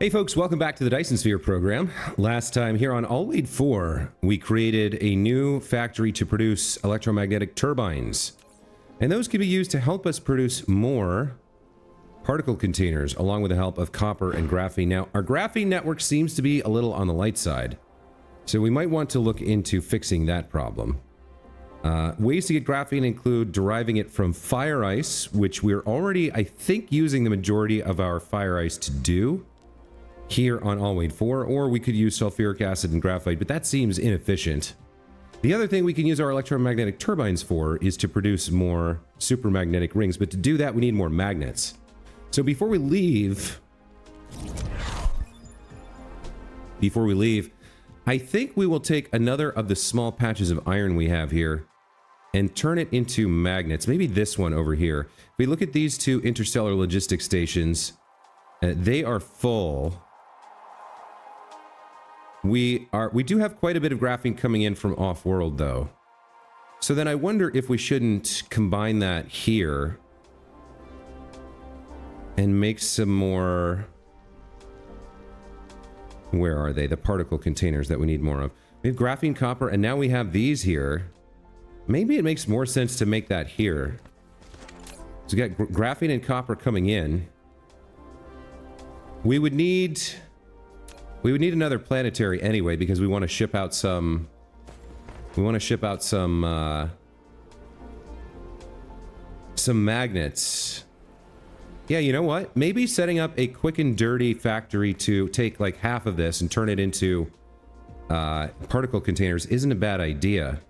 Hey folks, welcome back to the Dyson Sphere program. Last time here on Alwade 4, we created a new factory to produce electromagnetic turbines. And those can be used to help us produce more particle containers, along with the help of copper and graphene. Now, our graphene network seems to be a little on the light side, so we might want to look into fixing that problem. Ways to get graphene include deriving it from fire ice, which we're already, I think, using the majority of our fire ice to do here on Alwade 4, or we could use sulfuric acid and graphite, but that seems inefficient. The other thing we can use our electromagnetic turbines for is to produce more supermagnetic rings, but to do that we need more magnets. So before we leave, I think we will take another of the small patches of iron we have here and turn it into magnets. Maybe this one over here. If we look at these two interstellar logistics stations, they are full. We do have quite a bit of graphene coming in from off-world, though. So then I wonder if we shouldn't combine that here and make some more... Where are they? The particle containers that we need more of. We have graphene, copper, and now we have these here. Maybe it makes more sense to make that here. So we got graphene and copper coming in. We would need another planetary anyway, because we want to ship out some... some magnets. Yeah, you know what? Maybe setting up a quick and dirty factory to take like half of this and turn it into particle containers isn't a bad idea.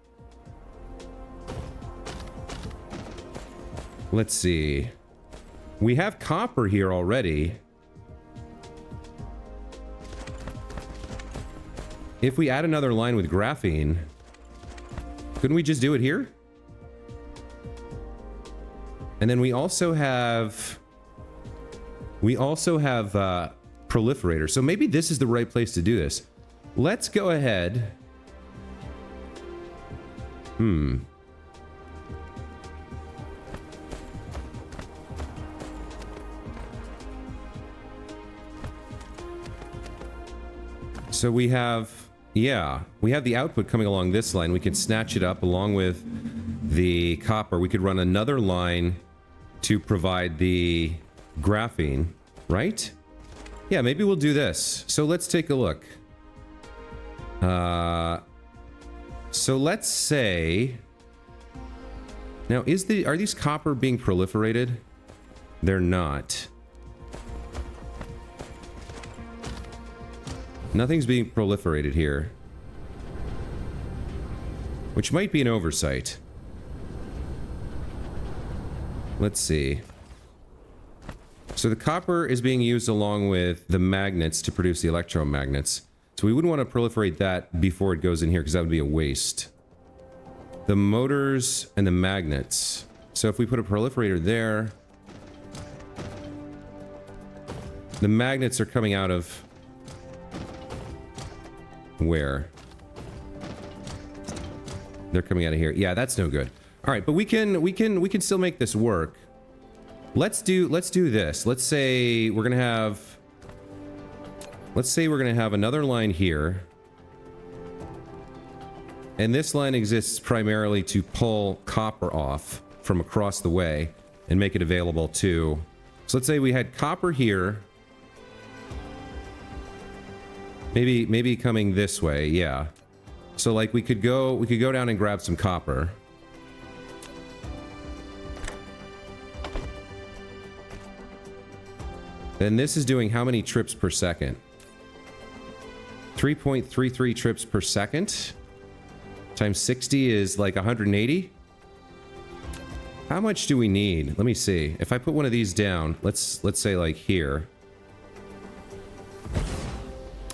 Let's see. We have copper here already. If we add another line with graphene, couldn't we just do it here? And then we also have proliferators. So maybe this is the right place to do this. Let's go ahead. So we have, yeah, we have the output coming along this line. We can snatch it up along with the copper. We could run another line to provide the graphene, right? Yeah, maybe we'll do this. So let's take a look. So let's say... Now, are these copper being proliferated? They're not. Nothing's being proliferated here. Which might be an oversight. Let's see. So the copper is being used along with the magnets to produce the electromagnets. So we wouldn't want to proliferate that before it goes in here, because that would be a waste. The motors and the magnets. So if we put a proliferator there... The magnets are coming out of... Where? They're coming out of here. Yeah, that's no good. All right, but we can still make this work. Let's do this. Let's say we're gonna have another line here, and this line exists primarily to pull copper off from across the way and make it available to. So let's say we had copper here. Maybe coming this way, yeah. So like we could go down and grab some copper. Then this is doing how many trips per second? 3.33 trips per second. Times 60 is like 180. How much do we need? Let me see. If I put one of these down, let's say like here.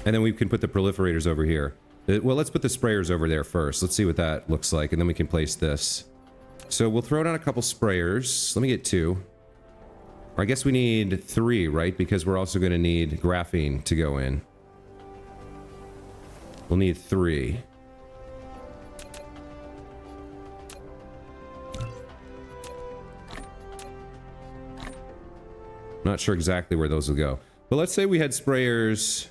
And then we can put the proliferators over here. Well, let's put the sprayers over there first. Let's see what that looks like, and then we can place this. So we'll throw down a couple sprayers. Let me get 2. Or I guess we need 3, right? Because we're also going to need graphene to go in. We'll need 3. Not sure exactly where those will go. But let's say we had sprayers.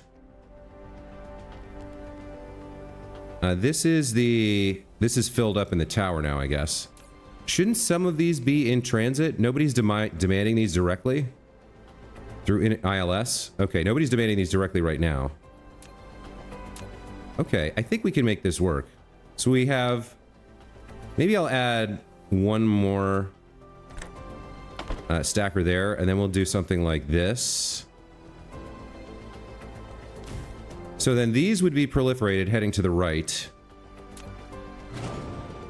This is filled up in the tower now, I guess. Shouldn't some of these be in transit? Nobody's demanding these directly through ILS. Okay, nobody's demanding these directly right now. Okay, I think we can make this work. So we have, maybe I'll add one more stacker there, and then we'll do something like this. So then these would be proliferated heading to the right.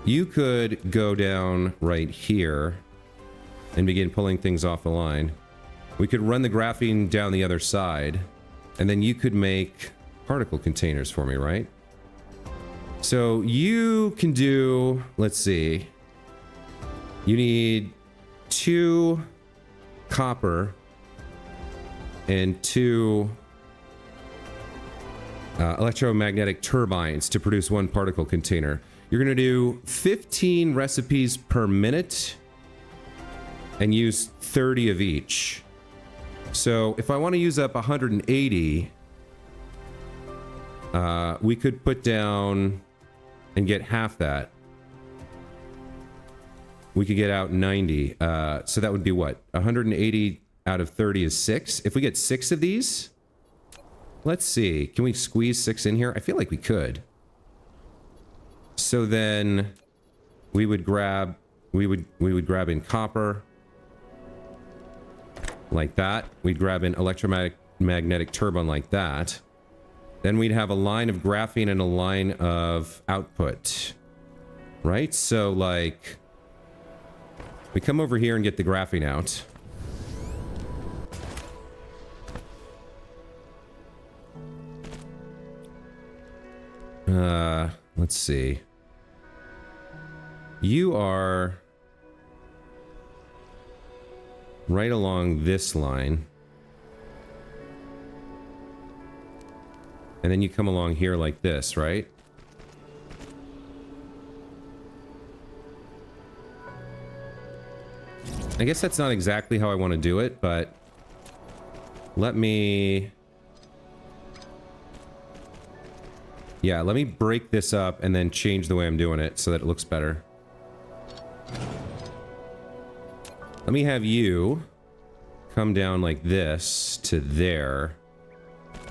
You could go down right here and begin pulling things off the line. We could run the graphene down the other side, and then you could make particle containers for me, right? So you can do, let's see, you need 2 copper and 2 electromagnetic turbines to produce 1 particle container. You're going to do 15 recipes per minute and use 30 of each. So if I want to use up 180, we could put down and get half that. We could get out 90. So that would be what? 180 out of 30 is 6. If we get 6 of these, let's see. Can we squeeze 6 in here? I feel like we could. So then we would grab, we would grab in copper like that. We'd grab an electromagnetic turbine like that. Then we'd have a line of graphene and a line of output, right? So like, we come over here and get the graphene out. Let's see. You are right along this line. And then you come along here like this, right? I guess that's not exactly how I want to do it, but let me... Yeah, let me break this up and then change the way I'm doing it so that it looks better. Let me have you come down like this to there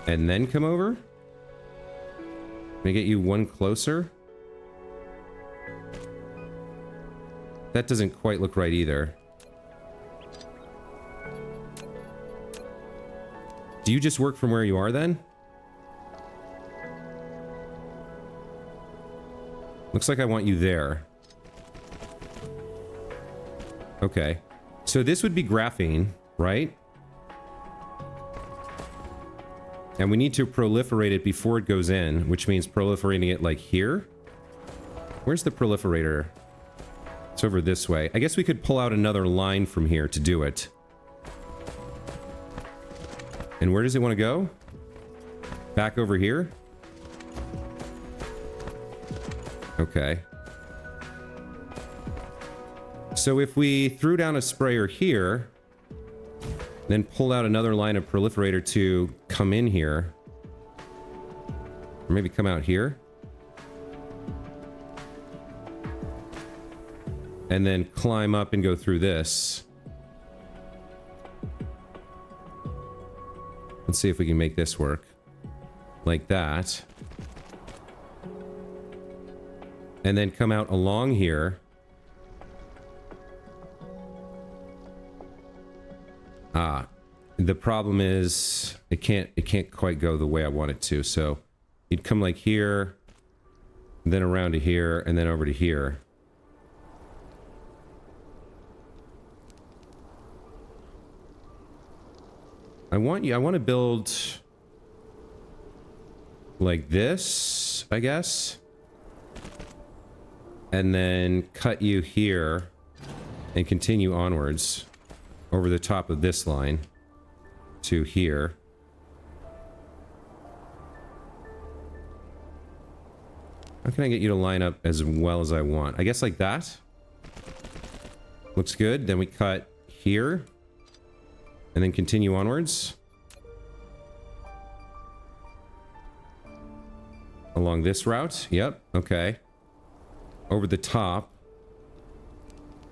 and then come over. Can I get you one closer? That doesn't quite look right either. Do you just work from where you are then? Looks like I want you there. Okay. So this would be graphene, right? And we need to proliferate it before it goes in, which means proliferating it like here. Where's the proliferator? It's over this way. I guess we could pull out another line from here to do it. And where does it want to go? Back over here? Okay. So if we threw down a sprayer here, then pulled out another line of proliferator to come in here, or maybe come out here, and then climb up and go through this. Let's see if we can make this work. Like that. And then come out along here. Ah, the problem is it can't quite go the way I want it to. So you'd come like here, then around to here, and then over to here. I want to build like this, I guess. And then cut you here and continue onwards over the top of this line to here. How can I get you to line up as well as I want? I guess like that. Looks good. Then we cut here and then continue onwards. Along this route? Yep, okay. Over the top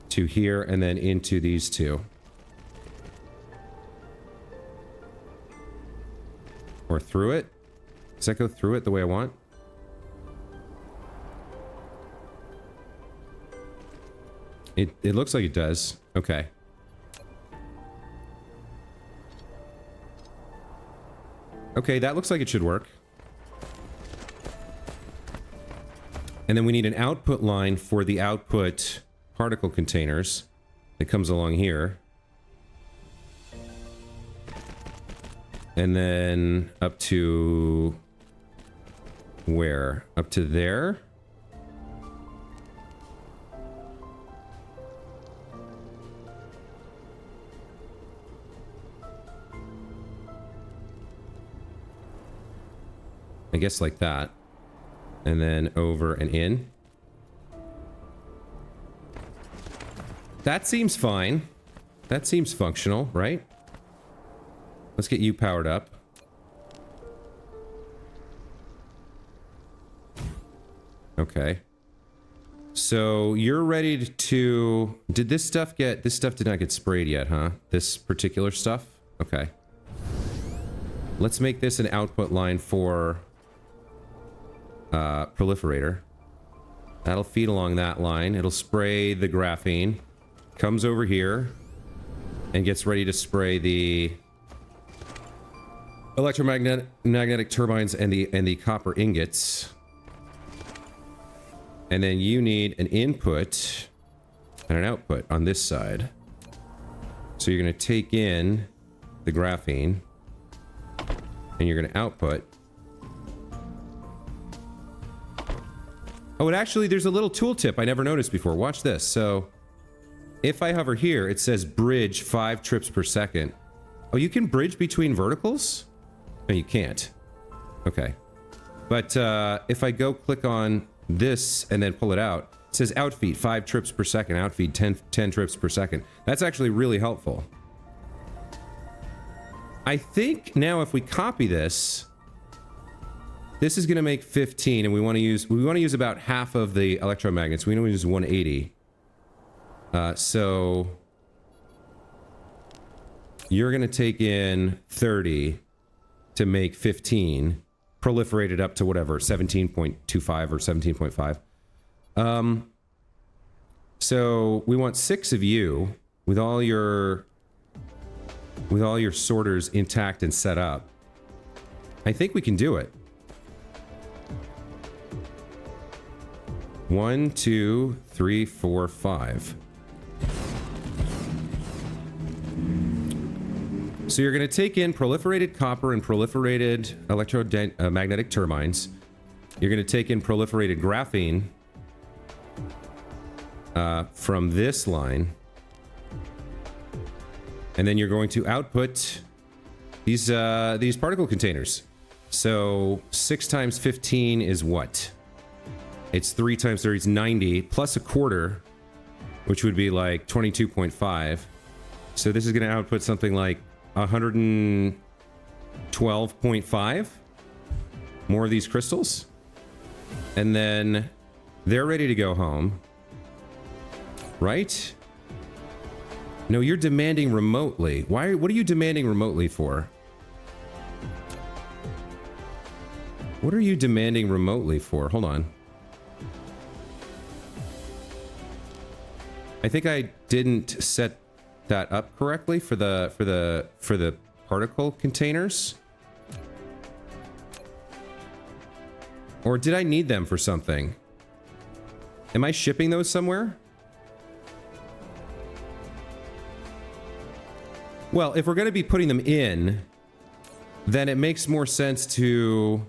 to here and then into these two. Or through it? Does that go through it the way I want? It looks like it does. Okay. Okay, that looks like it should work. And then we need an output line for the output particle containers that comes along here. And then up to where? Up to there? I guess like that. And then over and in. That seems fine. That seems functional, right? Let's get you powered up. Okay. So you're ready to... Did this stuff get... This stuff did not get sprayed yet, huh? This particular stuff? Okay. Let's make this an output line for... proliferator. That'll feed along that line. It'll spray the graphene. Comes over here. And gets ready to spray the... electromagnetic turbines and the copper ingots. And then you need an input and an output on this side. So you're going to take in the graphene and you're going to output. Oh, and actually there's a little tooltip I never noticed before. Watch this. So if I hover here, it says bridge 5 trips per second. Oh, you can bridge between verticals? No, you can't. Okay. But if I go click on this and then pull it out, it says outfeed 5 trips per second, outfeed 10 trips per second. That's actually really helpful. I think now if we copy this, this is going to make 15, and we want to use about half of the electromagnets. We want to use 180. So you're going to take in 30 to make 15, proliferated up to whatever, 17.25 or 17.5. So we want 6 of you with all your sorters intact and set up. I think we can do it. 1, 2, 3, 4, 5. So you're going to take in proliferated copper and proliferated electromagnetic turbines. You're going to take in proliferated graphene from this line. And then you're going to output these particle containers. So 6 times 15 is what? It's 3 times 30 is 90 plus a quarter, which would be like 22.5. So this is going to output something like 112.5 more of these crystals. And then they're ready to go home. Right? No, you're demanding remotely. Why? What are you demanding remotely for? What are you demanding remotely for? Hold on. I think I didn't set that up correctly for the particle containers. Or did I need them for something? Am I shipping those somewhere? Well, if we're going to be putting them in, then it makes more sense to...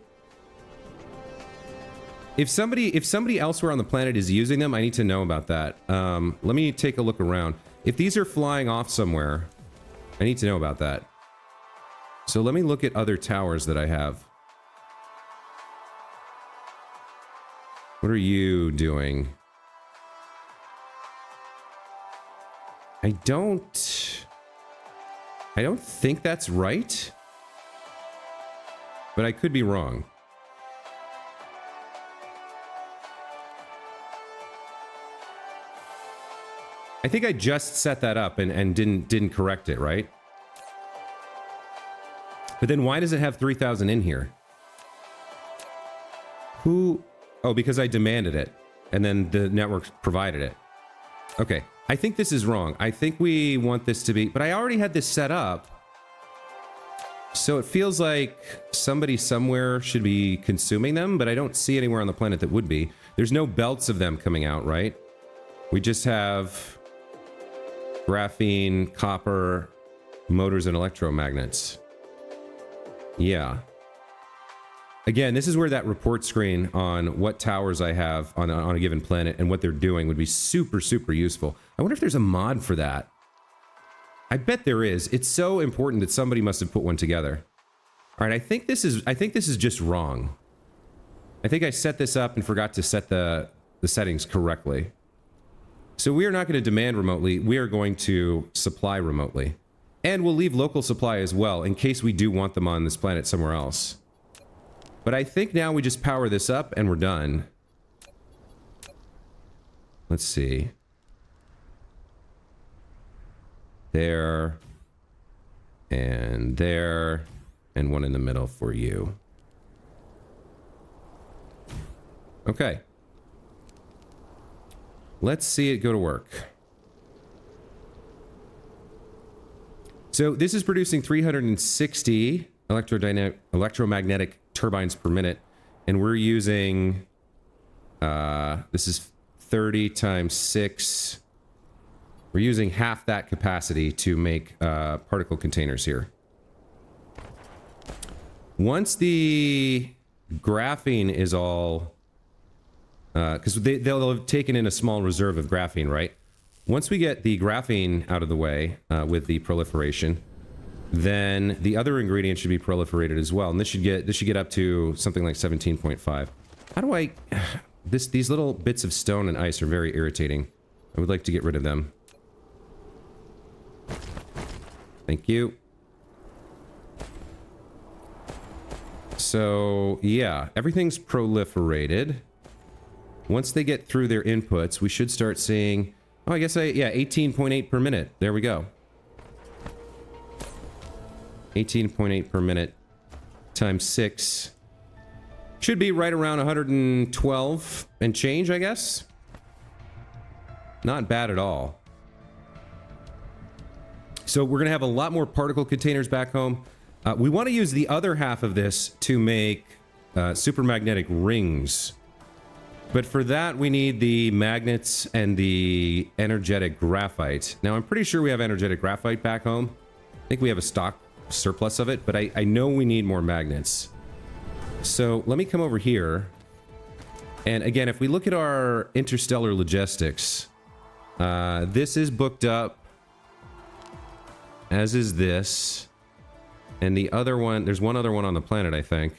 If somebody elsewhere on the planet is using them, I need to know about that. Let me take a look around. If these are flying off somewhere, I need to know about that. So let me look at other towers that I have. What are you doing? I don't think that's right. But I could be wrong. I think I just set that up and didn't correct it, right? But then why does it have 3,000 in here? Who? Oh, because I demanded it. And then the network provided it. Okay. I think this is wrong. I think we want this to be... But I already had this set up. So it feels like somebody somewhere should be consuming them, but I don't see anywhere on the planet that would be. There's no belts of them coming out, right? We just have graphene, copper, motors, and electromagnets. Yeah. Again, this is where that report screen on what towers I have on a given planet and what they're doing would be super, super useful. I wonder if there's a mod for that. I bet there is. It's so important that somebody must have put one together. All right, I think this is just wrong. I think I set this up and forgot to set the settings correctly. So we are not going to demand remotely. We are going to supply remotely. And we'll leave local supply as well in case we do want them on this planet somewhere else. But I think now we just power this up and we're done. Let's see. There. And there. And one in the middle for you. Okay. Let's see it go to work. So this is producing 360 electromagnetic turbines per minute, and we're using this is 30 times 6. We're using half that capacity to make particle containers here. Once the graphene is all because they'll have taken in a small reserve of graphene, right? Once we get the graphene out of the way with the proliferation, then the other ingredients should be proliferated as well, and this should get up to something like 17.5. How do I? These little bits of stone and ice are very irritating. I would like to get rid of them. Thank you. So yeah, everything's proliferated. Once they get through their inputs, we should start seeing. Oh, I guess yeah, 18.8 per minute. There we go. 18.8 per minute times 6 should be right around 112 and change, I guess. Not bad at all. So we're gonna have a lot more particle containers back home. We want to use the other half of this to make supermagnetic rings. But for that, we need the magnets and the energetic graphite. Now, I'm pretty sure we have energetic graphite back home. I think we have a stock surplus of it, but I know we need more magnets. So let me come over here. And again, if we look at our interstellar logistics, this is booked up, as is this. And the other one, there's one other one on the planet, I think.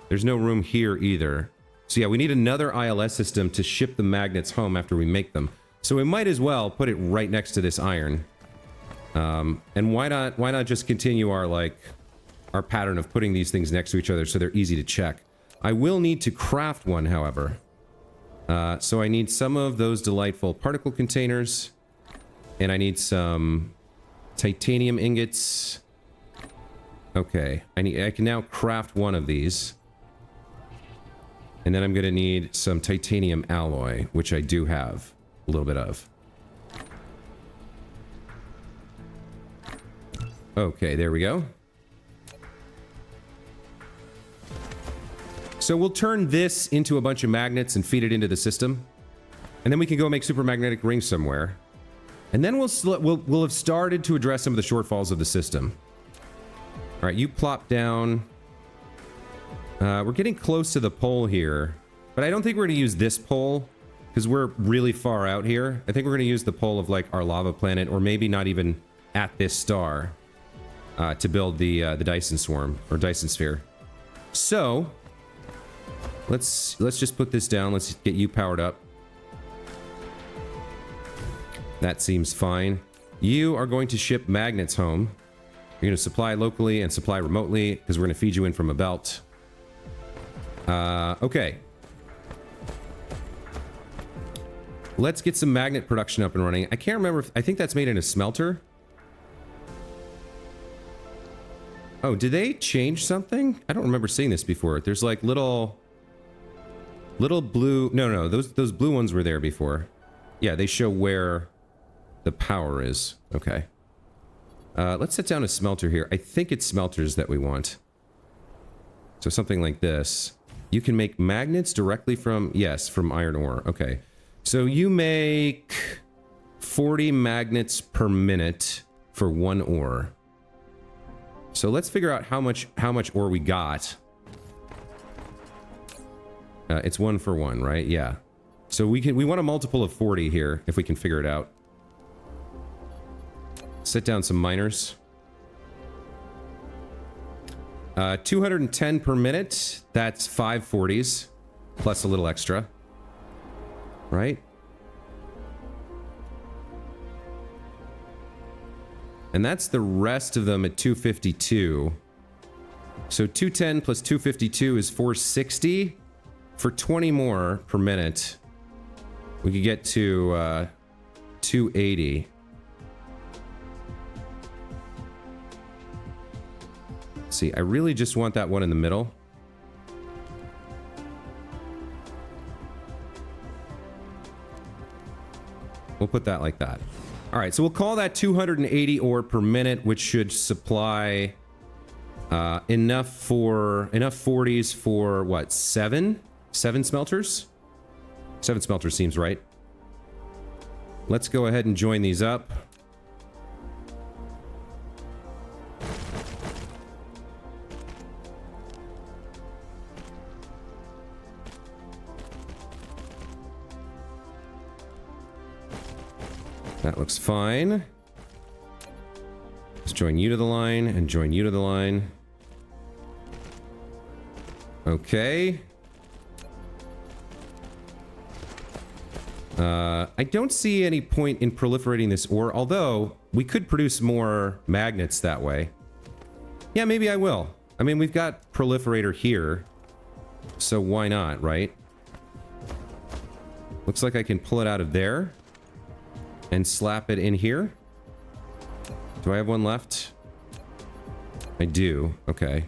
There's no room here either. So yeah, we need another ILS system to ship the magnets home after we make them. So we might as well put it right next to this iron. And why not just continue our pattern of putting these things next to each other so they're easy to check. I will need to craft one, however. So I need some of those delightful particle containers, and I need some titanium ingots. Okay, I can now craft one of these. And then I'm going to need some titanium alloy, which I do have a little bit of. Okay, there we go. So we'll turn this into a bunch of magnets and feed it into the system. And then we can go make supermagnetic rings somewhere. And then we'll have started to address some of the shortfalls of the system. All right, you plop down. We're getting close to the pole here, but I don't think we're going to use this pole because we're really far out here. I think we're going to use the pole of our lava planet, or maybe not even at this star, to build the Dyson swarm or Dyson sphere. So let's just put this down. Let's get you powered up. That seems fine. You are going to ship magnets home. You're going to supply locally and supply remotely because we're going to feed you in from a belt. Okay. Let's get some magnet production up and running. I can't remember if... I think that's made in a smelter. Oh, did they change something? I don't remember seeing this before. There's like little blue... No, those blue ones were there before. Yeah, they show where the power is. Okay. Let's set down a smelter here. I think it's smelters that we want. So something like this. You can make magnets directly from... Yes, from iron ore. Okay. So you make 40 magnets per minute for 1 ore. So let's figure out how much ore we got. It's 1 for 1, right? Yeah. So we want a multiple of 40 here if we can figure it out. Set down some miners. 210 per minute. That's 5 40s plus a little extra. Right? And that's the rest of them at 252. So 210 plus 252 is 460. For 20 more per minute, we could get to 280. Let's see, I really just want that one in the middle. We'll put that like that. All right, so we'll call that 280 ore per minute, which should supply enough 40s for what, 7 smelters? 7 smelters seems right. Let's go ahead and join these up. That looks fine. Let's join you to the line and join you to the line. Okay. I don't see any point in proliferating this ore, although we could produce more magnets that way. Yeah, maybe I will. I mean, we've got proliferator here, so why not, right? Looks like I can pull it out of there and slap it in here. Do I have one left? I do. Okay.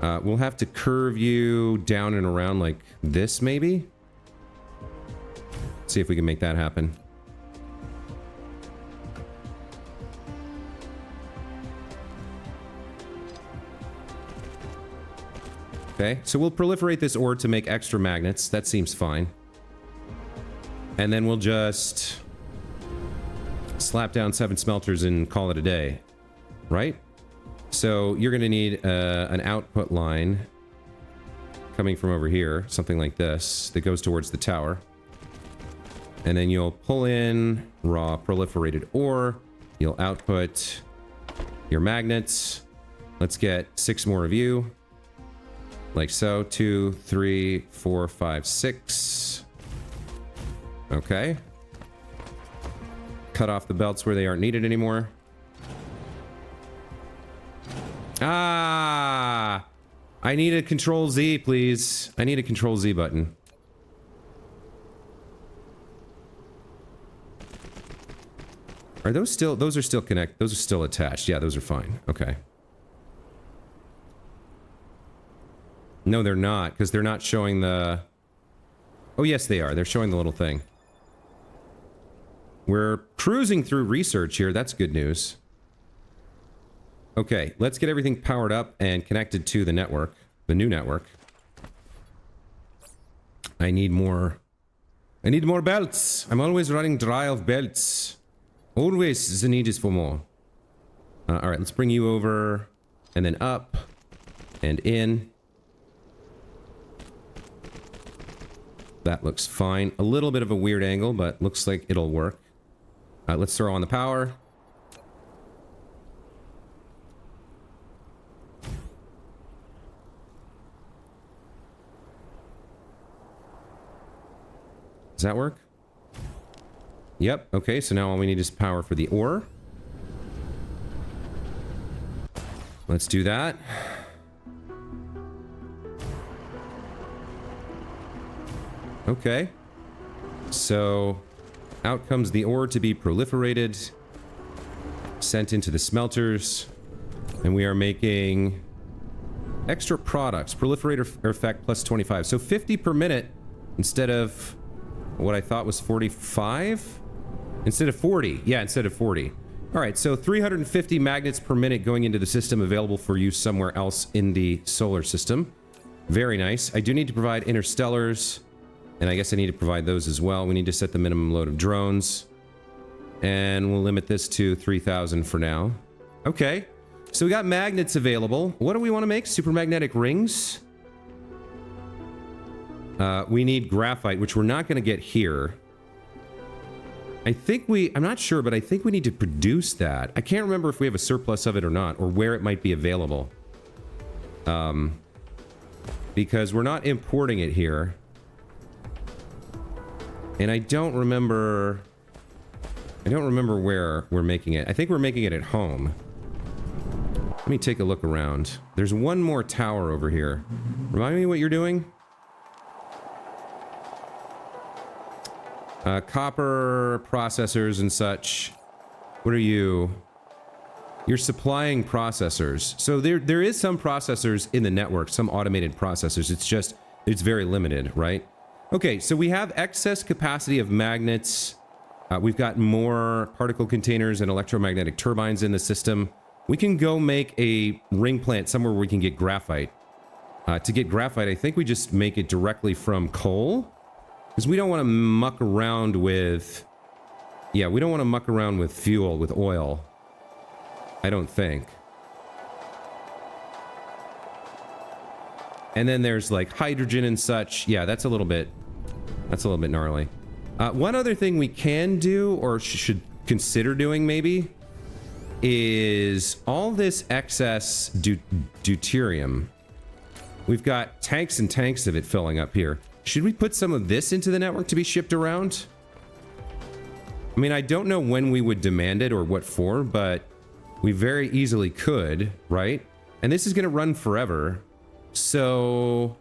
We'll have to curve you down and around like this, maybe? See if we can make that happen. Okay, so we'll proliferate this ore to make extra magnets. That seems fine. And then we'll just slap down 7 smelters and call it a day, right? So you're going to need an output line coming from over here, something like this, that goes towards the tower. And then you'll pull in raw proliferated ore. You'll output your magnets. Let's get 6 more of you. Like so. 2, 3, 4, 5, 6. Okay. Cut off the belts where they aren't needed anymore. Ah! I need a Control Z, please. I need a Control Z button. Are those still... Those are still connected. Those are still attached. Yeah, those are fine. Okay. No, they're not, because they're not showing the... Oh, yes, they are. They're showing the little thing. We're cruising through research here. That's good news. Okay, let's get everything powered up and connected to the network. The new network. I need more belts. I'm always running dry of belts. Always the need is for more. Alright, let's bring you over. And then up. And in. That looks fine. A little bit of a weird angle, but looks like it'll work. Let's throw on the power. Does that work? Yep. Okay, so now all we need is power for the ore. Let's do that. Okay. So out comes the ore to be proliferated, sent into the smelters, and we are making extra products. Proliferator effect plus 25. So 50 per minute instead of what I thought was 45? Instead of 40. Yeah, instead of 40. All right, so 350 magnets per minute going into the system, available for use somewhere else in the solar system. Very nice. I do need to provide interstellars, and I guess I need to provide those as well. We need to set the minimum load of drones, and we'll limit this to 3,000 for now. Okay, so we got magnets available. What do we want to make? Supermagnetic rings? We need graphite, which we're not going to get here. I'm not sure, but I think we need to produce that. I can't remember if we have a surplus of it or not, or where it might be available. Because we're not importing it here. And I don't remember where we're making it. I think we're making it at home. Let me take a look around. There's one more tower over here. Remind me what you're doing? Copper processors and such. What are you? You're supplying processors. So there is some processors in the network, some automated processors. It's very limited, right? Okay, so we have excess capacity of magnets. We've got more particle containers and electromagnetic turbines in the system. We can go make a ring plant somewhere where we can get graphite. To get graphite, I think we just make it directly from coal. Because we don't want to muck around with... Yeah, we don't want to muck around with fuel, with oil. I don't think. And then there's like hydrogen and such. Yeah, that's a little bit gnarly. One other thing we can do, or should consider doing maybe, is all this excess deuterium. We've got tanks and tanks of it filling up here. Should we put some of this into the network to be shipped around? I mean, I don't know when we would demand it or what for, but we very easily could, right? And this is going to run forever. So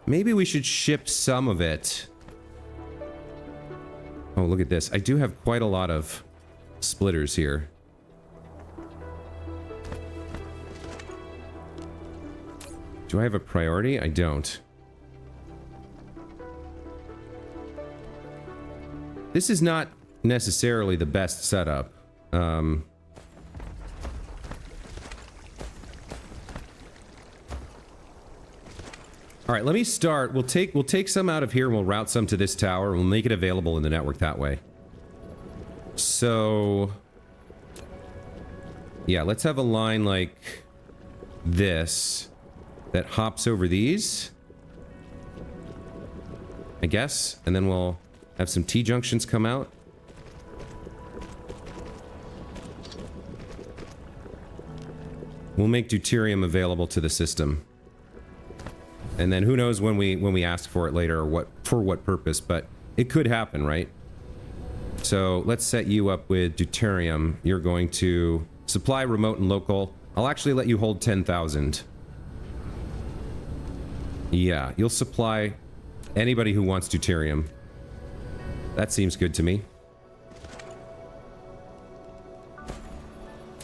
maybe we should ship some of it. Oh, look at this. I do have quite a lot of splitters here. Do I have a priority? I don't. This is not necessarily the best setup. All right, let me start. We'll take some out of here and we'll route some to this tower. We'll make it available in the network that way. So, yeah, let's have a line like this that hops over these, I guess, and then we'll have some T-junctions come out. We'll make deuterium available to the system. And then who knows when we ask for it later, or for what purpose, but it could happen, right? So let's set you up with deuterium. You're going to supply remote and local. I'll actually let you hold 10,000. Yeah, you'll supply anybody who wants deuterium. That seems good to me.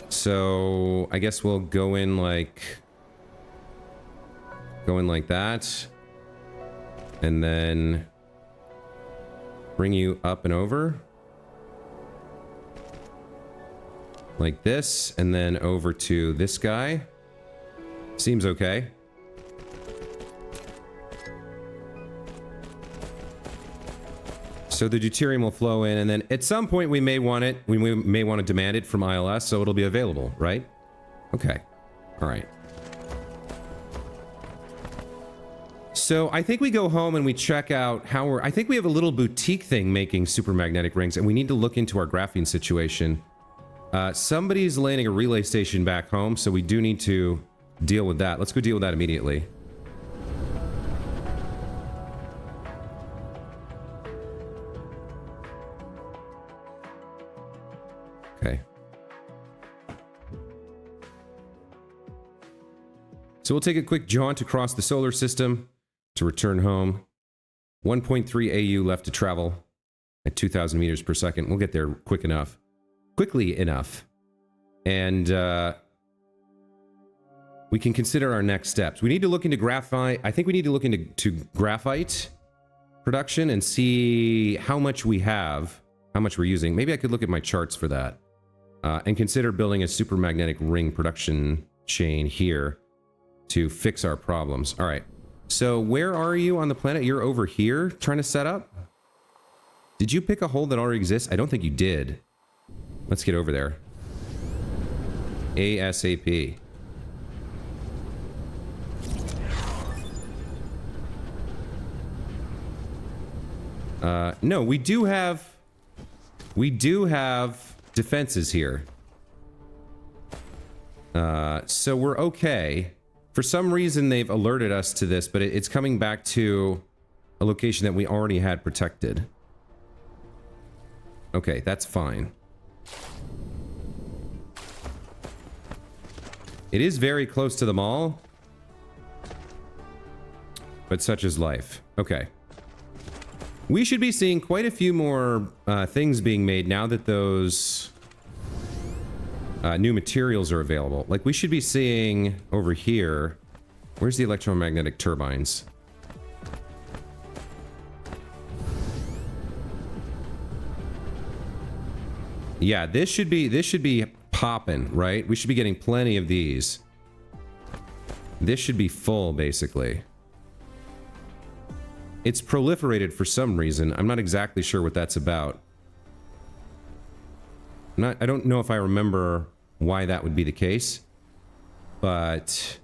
So I guess we'll go in like that, and then bring you up and over like this, and then over to this guy. Seems okay. So the deuterium will flow in, and then at some point we may want it, we may want to demand it from ILS, so it'll be available, right? Okay. All right. So I think we go home and we check out how I think we have a little boutique thing making supermagnetic rings, and we need to look into our graphene situation. Somebody's landing a relay station back home, so we do need to deal with that. Let's go deal with that immediately. Okay. So we'll take a quick jaunt across the solar system to return home. 1.3 AU left to travel. at 2,000 meters per second. We'll get there quickly enough. And we can consider our next steps. We need to look into graphite. I think we need to look into graphite production and see how much we have, how much we're using. Maybe I could look at my charts for that. And consider building a super magnetic ring production chain here to fix our problems. All right. So where are you on the planet? You're over here trying to set up? Did you pick a hole that already exists? I don't think you did. Let's get over there. ASAP. No, we do have defenses here. So we're okay. For some reason, they've alerted us to this, but it's coming back to a location that we already had protected. Okay, that's fine. It is very close to the mall, but such is life. Okay. We should be seeing quite a few more things being made now that those new materials are available. Like, we should be seeing over here... Where's the electromagnetic turbines? Yeah, this should be popping, right? We should be getting plenty of these. This should be full, basically. It's proliferated for some reason. I'm not exactly sure what that's about. I don't know if I remember why that would be the case, but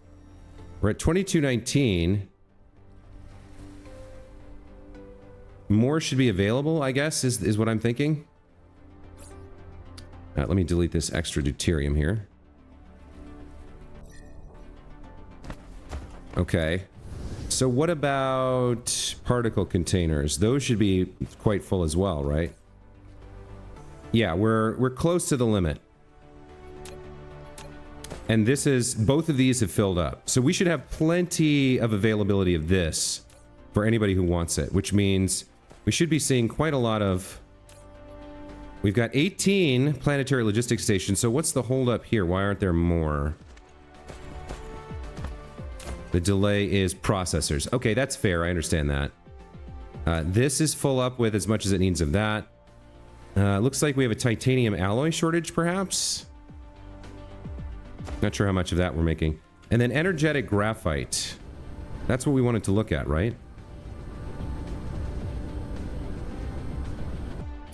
we're at 2219. More should be available, I guess, is what I'm thinking. Let me delete this extra deuterium here. Okay. So what about particle containers? Those should be quite full as well, right? Yeah, we're close to the limit. And this is, both of these have filled up. So we should have plenty of availability of this for anybody who wants it, which means we should be seeing quite a lot of... We've got 18 planetary logistics stations, so what's the holdup here? Why aren't there more? The delay is processors. Okay, that's fair, I understand that. This is full up with as much as it needs of that. Looks like we have a titanium alloy shortage, perhaps? Not sure how much of that we're making. And then energetic graphite. That's what we wanted to look at, right?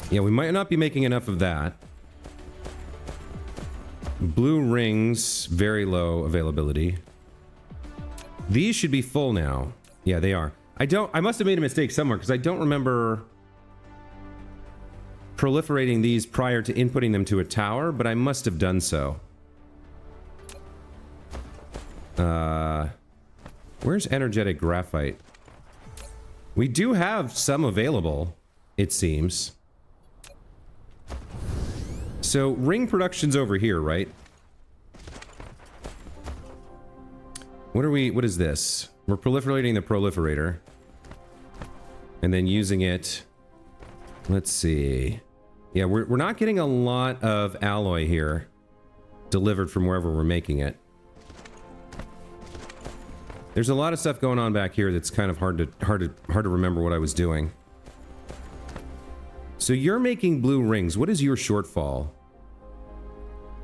Yeah, we might not be making enough of that. Blue rings, very low availability. These should be full now. Yeah, they are. I must have made a mistake somewhere because I don't remember proliferating these prior to inputting them to a tower, but I must have done so. Where's energetic graphite? We do have some available, it seems. So ring production's over here, right? What is this? We're proliferating the proliferator. And then using it. Let's see. Yeah, we're not getting a lot of alloy here delivered from wherever we're making it. There's a lot of stuff going on back here that's kind of hard to remember what I was doing. So you're making blue rings. What is your shortfall?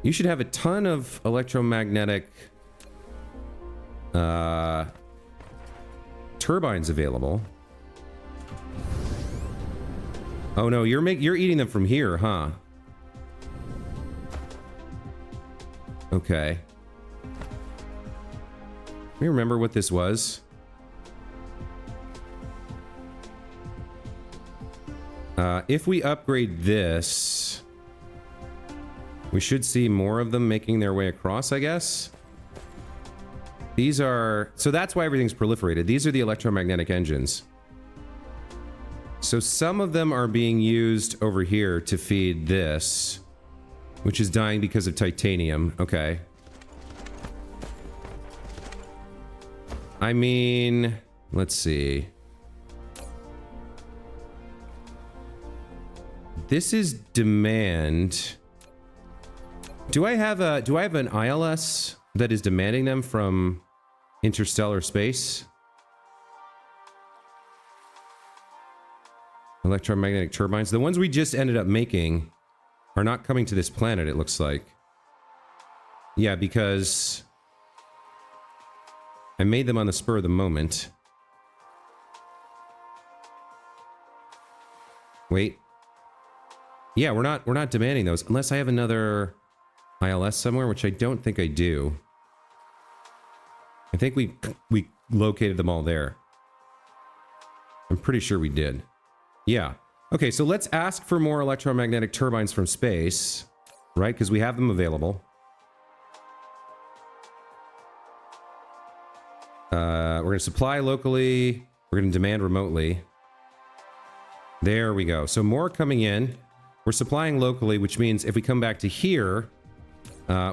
You should have a ton of electromagnetic turbines available. Oh no, you're eating them from here, huh? Okay. Let me remember what this was. If we upgrade this, we should see more of them making their way across, I guess. These are... So that's why everything's proliferated. These are the electromagnetic engines. So some of them are being used over here to feed this, which is dying because of titanium. Okay. I mean, let's see. this is demand. Do I have an ILS that is demanding them from interstellar space? Electromagnetic turbines. The ones we just ended up making are not coming to this planet, it looks like. Yeah, because I made them on the spur of the moment. Wait. Yeah, we're not demanding those unless I have another ILS somewhere, which I don't think I do. I think we located them all there. I'm pretty sure we did. Yeah. Okay, so let's ask for more electromagnetic turbines from space, right? Because we have them available. We're going to supply locally. We're going to demand remotely. There we go. So more coming in. We're supplying locally, which means if we come back to here,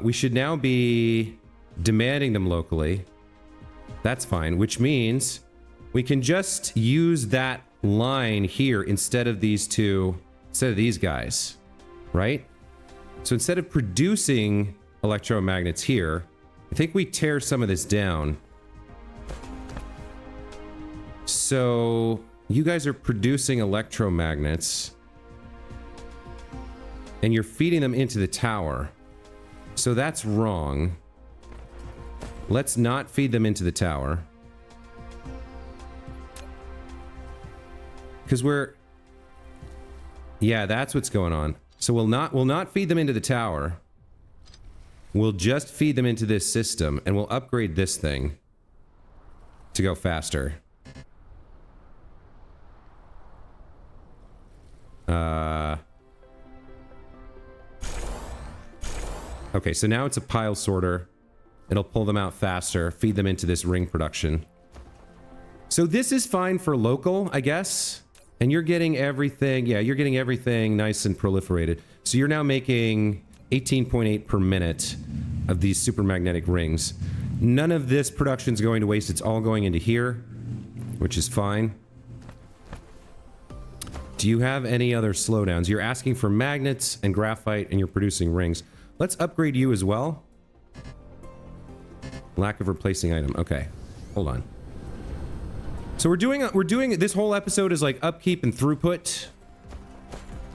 we should now be demanding them locally. That's fine, which means we can just use that line here instead of these guys, right? So instead of producing electromagnets here, I think we tear some of this down. So you guys are producing electromagnets and you're feeding them into the tower. So that's wrong. Let's not feed them into the tower. Because yeah, that's what's going on. So we'll not feed them into the tower. We'll just feed them into this system and we'll upgrade this thing to go faster. Okay, so now it's a pile sorter. It'll pull them out faster, feed them into this ring production. So this is fine for local, I guess. And you're getting everything, yeah, you're getting everything nice and proliferated. So you're now making 18.8 per minute of these super magnetic rings. None of this production's going to waste. It's all going into here, which is fine. Do you have any other slowdowns? You're asking for magnets and graphite and you're producing rings. Let's upgrade you as well. Lack of replacing item. Okay, hold on. So we're doing this whole episode is like upkeep and throughput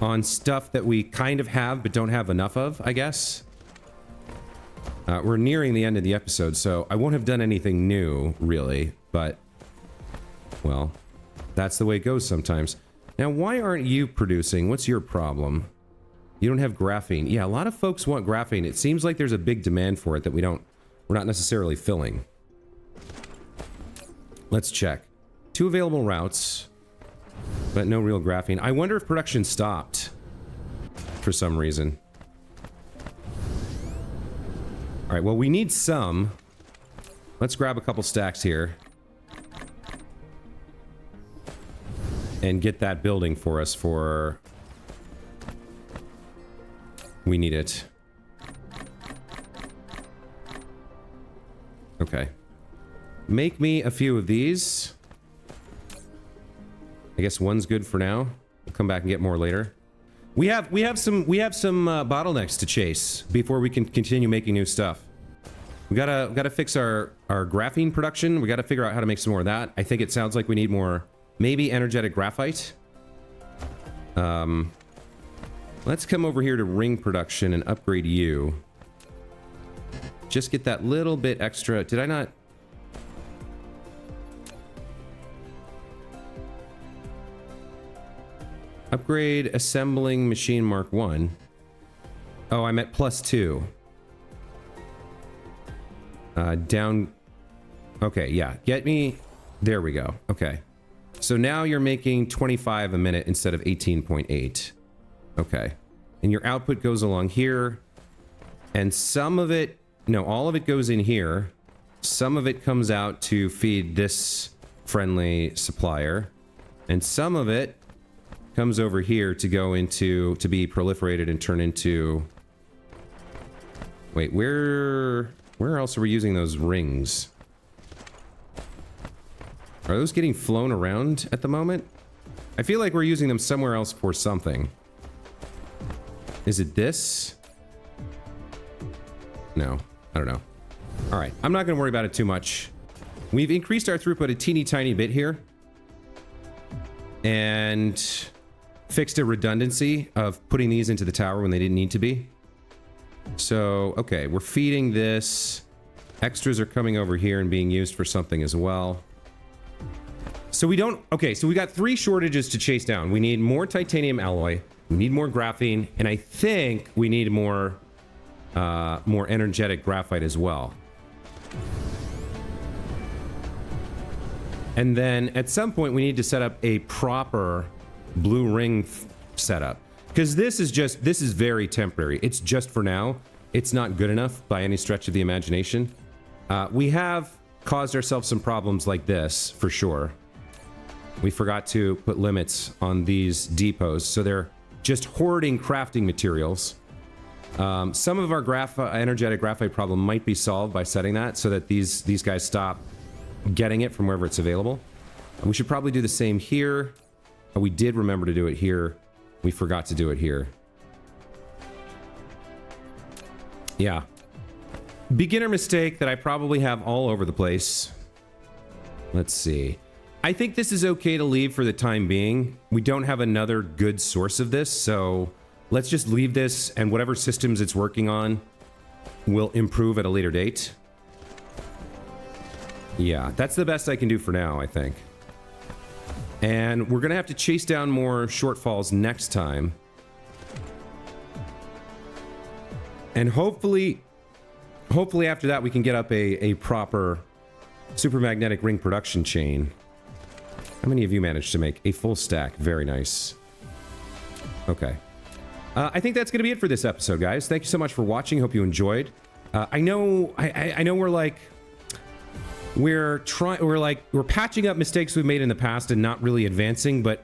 on stuff that we kind of have but don't have enough of, I guess. We're nearing the end of the episode, so I won't have done anything new, really, but, well, that's the way it goes sometimes. Now, why aren't you producing? What's your problem? You don't have graphene. Yeah, a lot of folks want graphene. It seems like there's a big demand for it that we're not necessarily filling. Let's check. 2 available routes, but no real graphene. I wonder if production stopped for some reason. All right, well, we need some. Let's grab a couple stacks here and get that building for us for... We need it. Okay. Make me a few of these. I guess one's good for now. We'll come back and get more later. We have some bottlenecks to chase before we can continue making new stuff. We gotta fix our graphene production. We gotta figure out how to make some more of that. I think it sounds like we need more, maybe energetic graphite. Let's come over here to ring production and upgrade you. Just get that little bit extra. Did I not? Upgrade assembling machine Mark 1. Oh, I'm at +2. Down. Okay, yeah. Get me. There we go. Okay. So now you're making 25 a minute instead of 18.8. Okay. And your output goes along here. And some of it, no, all of it goes in here. Some of it comes out to feed this friendly supplier. And some of it comes over here to go into, to be proliferated and turn into... Wait, where else are we using those rings? Are those getting flown around at the moment? I feel like we're using them somewhere else for something. Is it this? No, I don't know. All right, I'm not going to worry about it too much. We've increased our throughput a teeny tiny bit here. And fixed a redundancy of putting these into the tower when they didn't need to be. So, okay, we're feeding this. Extras are coming over here and being used for something as well. So we don't... Okay, so we got 3 shortages to chase down. We need more titanium alloy. We need more graphene. And I think we need more energetic graphite as well. And then at some point we need to set up a proper blue ring setup. Because this is very temporary. It's just for now. It's not good enough by any stretch of the imagination. We have caused ourselves some problems like this, for sure. We forgot to put limits on these depots, so they're just hoarding crafting materials. Some of our energetic graphite problem might be solved by setting that, so that these guys stop getting it from wherever it's available. We should probably do the same here. We did remember to do it here. We forgot to do it here. Yeah. Beginner mistake that I probably have all over the place. Let's see. I think this is okay to leave for the time being. We don't have another good source of this, so let's just leave this, and whatever systems it's working on will improve at a later date. Yeah, that's the best I can do for now, I think. And we're going to have to chase down more shortfalls next time. And hopefully after that we can get up a proper supermagnetic ring production chain. How many of you managed to make a full stack? Very nice. Okay. I think that's going to be it for this episode, guys. Thank you so much for watching. Hope you enjoyed. I know we're like... We're patching up mistakes we've made in the past and not really advancing, but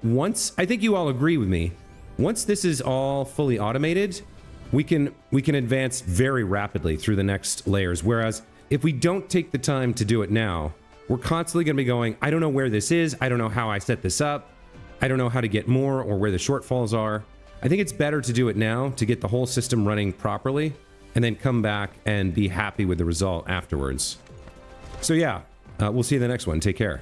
I think you all agree with me, once this is all fully automated, we can advance very rapidly through the next layers. Whereas if we don't take the time to do it now, we're constantly going to be going, I don't know where this is, I don't know how I set this up, I don't know how to get more or where the shortfalls are. I think it's better to do it now to get the whole system running properly and then come back and be happy with the result afterwards. So yeah, we'll see you in the next one. Take care.